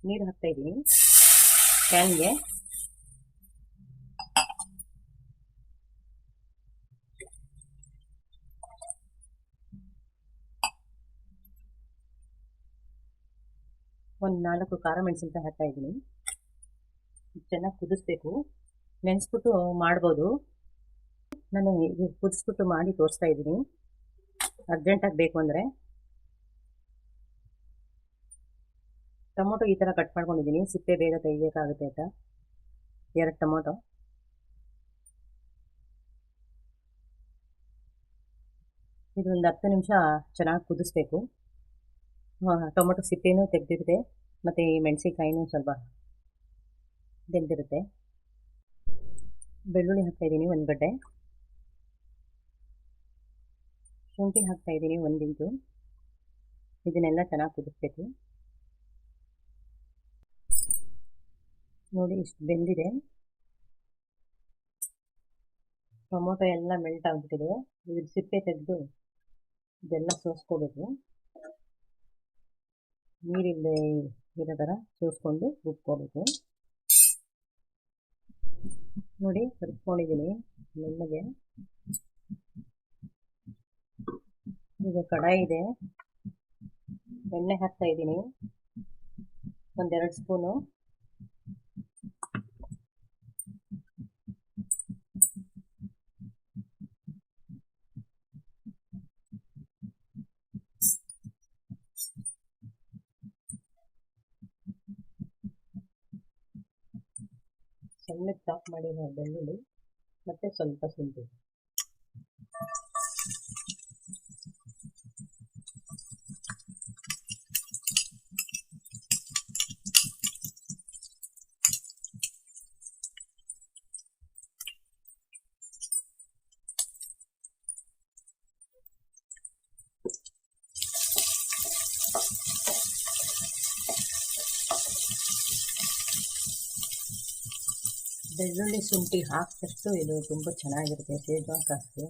ನೀರು ಹಾಕ್ತಾ ಇದ್ದೀನಿ ಪ್ಯಾನ್ಗೆ. ಒಂದು 4 ಖಾರ ಮೆಣಸಿನ್ಕಾಯಿ ಹಾಕ್ತಾ ಇದ್ದೀನಿ. ಚೆನ್ನಾಗಿ ಕುದಿಸ್ಬೇಕು. ನೆನೆಸ್ಬಿಟ್ಟು ಮಾಡ್ಬೋದು, ನಾನು ಈಗ ಕುದಿಸ್ಬಿಟ್ಟು ಮಾಡಿ ತೋರಿಸ್ತಾ ಇದ್ದೀನಿ ಅರ್ಜೆಂಟಾಗಿ ಬೇಕು ಅಂದರೆ. ಟೊಮೊಟೊ ಈ ಥರ ಕಟ್ ಮಾಡ್ಕೊಂಡಿದ್ದೀನಿ, ಸಿಪ್ಪೆ ಬೇಗ ತೆಗಿಬೇಕಾಗುತ್ತೆ ಅಂತ. 2 ಟೊಮೊಟೊ. ಇದು ಒಂದು 10 ನಿಮಿಷ ಚೆನ್ನಾಗಿ ಕುದಿಸ್ಬೇಕು. ಟೊಮೊಟೊ ಸಿಪ್ಪೆನೂ ತೆಗೆದಿರುತ್ತೆ ಮತ್ತು ಈ ಮೆಣಸಿನ್ಕಾಯಿನೂ ಸ್ವಲ್ಪ ಬೆಂದಿರುತ್ತೆ. ಬೆಳ್ಳುಳ್ಳಿ ಹಾಕ್ತಾ ಇದ್ದೀನಿ 1 ಗಡ್ಡೆ. ಶುಂಠಿ ಹಾಕ್ತಾ ಇದ್ದೀನಿ 1 ಇಂಚು. ಇದನ್ನೆಲ್ಲ ಚೆನ್ನಾಗಿ ಕುದಿಸ್ಬೇಕು. ನೋಡಿ ಇಷ್ಟು ಬೆಂದಿದೆ. ಟೊಮೊಟೊ ಎಲ್ಲ ಮೆಲ್ಟ್ ಆಗಿಬಿಟ್ಟಿದೆ. ಇದ್ರ ಸಿಪ್ಪೆ ತೆಗೆದು ಇದೆಲ್ಲ ಸೋಸ್ಕೋಬೇಕು. ನೀರಿಲ್ಲದೆ ಇರೋ ಥರ ಸೋಸ್ಕೊಂಡು ರುಬ್ಕೋಬೇಕು. ನೋಡಿ ರುಬ್ಕೊಂಡಿದ್ದೀನಿ ಮೆಲ್ಲಗೆ. ಈಗ ಕಡಾಯಿ ಇದೆ, ಎಣ್ಣೆ ಹಾಕ್ತಾ ಇದ್ದೀನಿ 1-2 ಸ್ಪೂನು. ಸಣ್ಣಕ್ಕೆ ಚಾಪ್ ಮಾಡಿರೋ ಬೆಳ್ಳುಳ್ಳಿ ಮತ್ತು ಸ್ವಲ್ಪ ಶುಂಠಿ. ಬೆಳ್ಳುಳ್ಳಿ ಶುಂಠಿ ಹಾಕಿದಷ್ಟು ಇದು ತುಂಬ ಚೆನ್ನಾಗಿರುತ್ತೆ ಶೇಜ್ವಾನ್ ಸಾಸ್ಗೆ.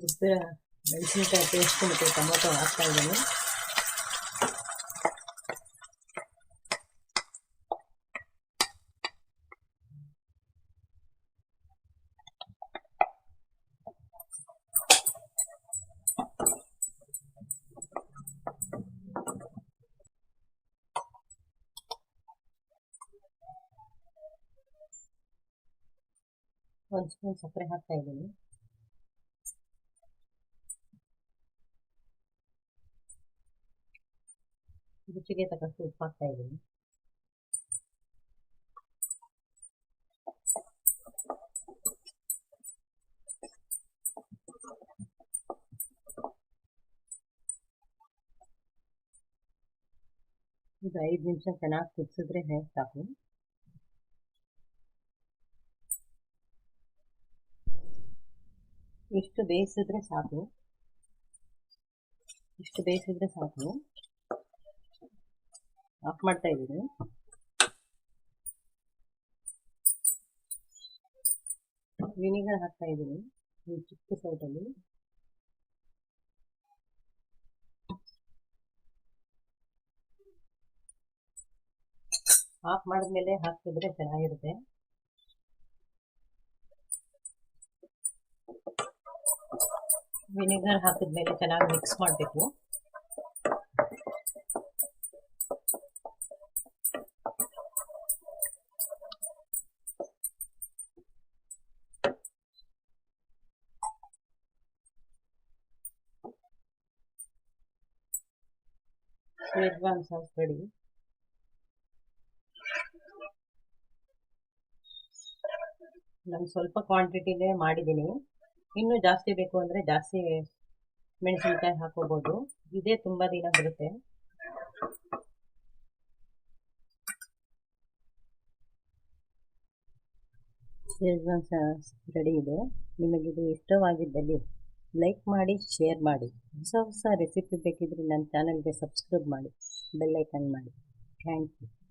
ರುಬ್ಬಿರೋ ಮೆಣಸಿನ್ಕಾಯಿ ಪೇಸ್ಟ್ ಮತ್ತು ಟೊಮೊಟೊ ಹಾಕ್ತಾ ಇದ್ದೀನಿ. ಒಂದು ಸ್ಪೂನ್ ಸಕ್ಕರೆ ಹಾಕ್ತಾ ಇದ್ದೀನಿ. ರುಚಿಗೆ ತಕ್ಕಷ್ಟು ಉಪ್ಪು ಹಾಕ್ತಾ ಇದ್ದೀನಿ. ಇದು 5 ನಿಮಿಷ ಚೆನ್ನಾಗಿ ಕುದಿಸಿದ್ರೆ ಸಾಕು. ಇಷ್ಟು ಬೇಯಿಸಿದ್ರೆ ಸಾಕು. ಆಫ್ ಮಾಡ್ತಾ ಇದ್ದೀನಿ. ವಿನಿಗರ್ ಹಾಕ್ತಾ ಇದ್ದೀನಿ ಈ ಚಿಕ್ಕ ಸೌಟಲ್ಲಿ. ಆಫ್ ಮಾಡಿದ್ಮೇಲೆ ಹಾಕಿದ್ರೆ ಚೆನ್ನಾಗಿರುತ್ತೆ. ವಿನಿಗರ್ ಹಾಕಿದ್ಮೇಲೆ ಚೆನ್ನಾಗಿ ಮಿಕ್ಸ್ ಮಾಡಬೇಕು. Schezwan sauce ready. ನಾನು ಸ್ವಲ್ಪ ಕ್ವಾಂಟಿಟಿಲೇ ಮಾಡಿದ್ದೀನಿ. ಇನ್ನೂ ಜಾಸ್ತಿ ಬೇಕು ಅಂದರೆ ಜಾಸ್ತಿ ಮೆಣಸಿನ್ಕಾಯಿ ಹಾಕೋಬೋದು. ಇದೇ ತುಂಬ ದಿನ ಬರುತ್ತೆ. ಶೇಜ್ವಾನ್ ಸಾಸ್ ರೆಡಿ ಇದೆ. ನಿಮಗಿದು ಇಷ್ಟವಾಗಿದ್ದಲ್ಲಿ ಲೈಕ್ ಮಾಡಿ, ಶೇರ್ ಮಾಡಿ. ಹೊಸ ಹೊಸ ರೆಸಿಪಿ ಬೇಕಿದ್ರೆ ನನ್ನ ಚಾನಲ್ಗೆ ಸಬ್ಸ್ಕ್ರೈಬ್ ಮಾಡಿ, ಬೆಲ್ ಐಕನ್ ಮಾಡಿ. Thank you.